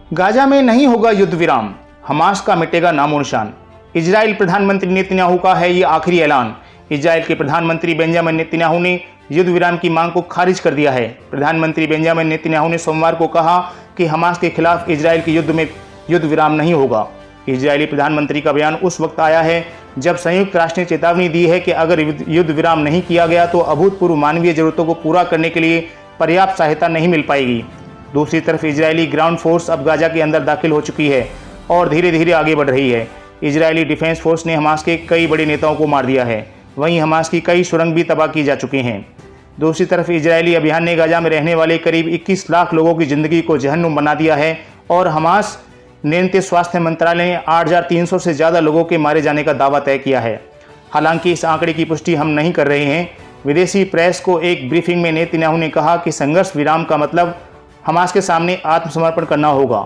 Gaza में नहीं होगा युद्ध विराम, हमास का मिटेगा नामो निशान। इजराइल प्रधानमंत्री नेतन्याहू का है ये आखिरी ऐलान। इजराइल के प्रधानमंत्री बेंजामिन नेतन्याहू ने युद्ध विराम की मांग को खारिज कर दिया है। प्रधानमंत्री बेंजामिन नेतन्याहू ने सोमवार को कहा कि हमास के खिलाफ इजराइल के युद्ध में युद्ध विराम नहीं होगा। इजरायली प्रधानमंत्री का बयान उस वक्त आया है जब संयुक्त राष्ट्र ने चेतावनी दी है कि अगर युद्ध विराम नहीं किया गया तो अभूतपूर्व मानवीय जरूरतों को पूरा करने के लिए पर्याप्त सहायता नहीं मिल पाएगी। दूसरी तरफ इजरायली ग्राउंड फोर्स अब गाजा के अंदर दाखिल हो चुकी है और धीरे धीरे आगे बढ़ रही है। इजरायली डिफेंस फोर्स ने हमास के कई बड़े नेताओं को मार दिया है। वहीं हमास की कई सुरंग भी तबाह की जा चुकी हैं। दूसरी तरफ इजरायली अभियान ने गाजा में रहने वाले करीब 21 लाख लोगों की जिंदगी को जहन्नुम बना दिया है और हमास ने स्वास्थ्य मंत्रालय ने 8,300 से ज़्यादा लोगों के मारे जाने का दावा तय किया है। हालांकि इस आंकड़े की पुष्टि हम नहीं कर रहे हैं। विदेशी प्रेस को एक ब्रीफिंग में नेतन्याहू ने कहा कि संघर्ष विराम का मतलब हमास के सामने आत्मसमर्पण करना होगा।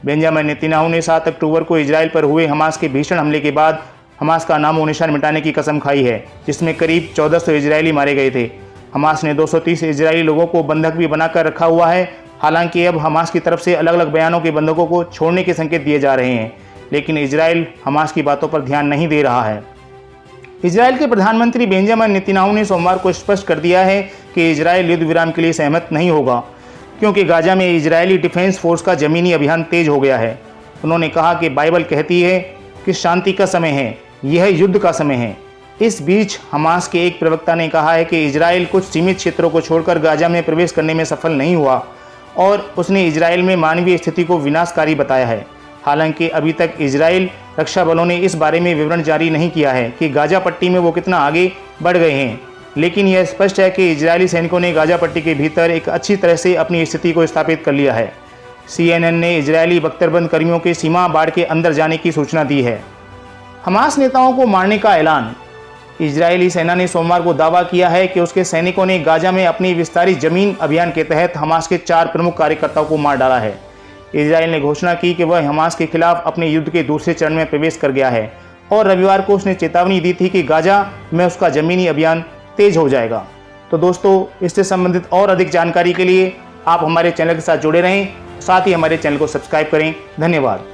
बेंजामिन नेतन्याहू ने 7 अक्टूबर को इजराइल पर हुए हमास के भीषण हमले के बाद हमास का नामो निशान मिटाने की कसम खाई है, जिसमें करीब 1400 इजरायली मारे गए थे। हमास ने 230 इजरायली लोगों को बंधक भी बनाकर रखा हुआ है। हालांकि अब हमास की तरफ से अलग अलग बयानों के बंधकों को छोड़ने के संकेत दिए जा रहे हैं, लेकिन इजराइल हमास की बातों पर ध्यान नहीं दे रहा है। इजराइल के प्रधानमंत्री बेंजामिन नेतन्याहू ने सोमवार को स्पष्ट कर दिया है कि इजराइल युद्ध विराम के लिए सहमत नहीं होगा, क्योंकि गाजा में इजरायली डिफेंस फोर्स का जमीनी अभियान तेज हो गया है। उन्होंने कहा कि बाइबल कहती है कि शांति का समय है, यह युद्ध का समय है। इस बीच हमास के एक प्रवक्ता ने कहा है कि इजराइल कुछ सीमित क्षेत्रों को छोड़कर गाजा में प्रवेश करने में सफल नहीं हुआ और उसने इजराइल में मानवीय स्थिति को विनाशकारी बताया है। हालांकि अभी तक इजराइल रक्षा बलों ने इस बारे में विवरण जारी नहीं किया है कि गाजा पट्टी में वो कितना आगे बढ़ गए हैं, लेकिन यह स्पष्ट है कि इजरायली सैनिकों ने गाजा पट्टी के भीतर एक अच्छी तरह से अपनी स्थिति को स्थापित कर लिया है। CNN ने इजरायली बख्तरबंद कर्मियों के सीमा बाड़ के अंदर जाने की सूचना दी है। हमास नेताओं को मारने का ऐलान। इजरायली सेना ने सोमवार को दावा किया है कि उसके सैनिकों ने गाजा में अपनी विस्तारित जमीन अभियान के तहत हमास के 4 प्रमुख कार्यकर्ताओं को मार डाला है। इजराइल ने घोषणा की कि वह हमास के खिलाफ अपने युद्ध के दूसरे चरण में प्रवेश कर गया है और रविवार को उसने चेतावनी दी थी कि गाजा में उसका जमीनी अभियान तेज हो जाएगा। तो दोस्तों, इससे संबंधित और अधिक जानकारी के लिए आप हमारे चैनल के साथ जुड़े रहें, साथ ही हमारे चैनल को सब्सक्राइब करें। धन्यवाद।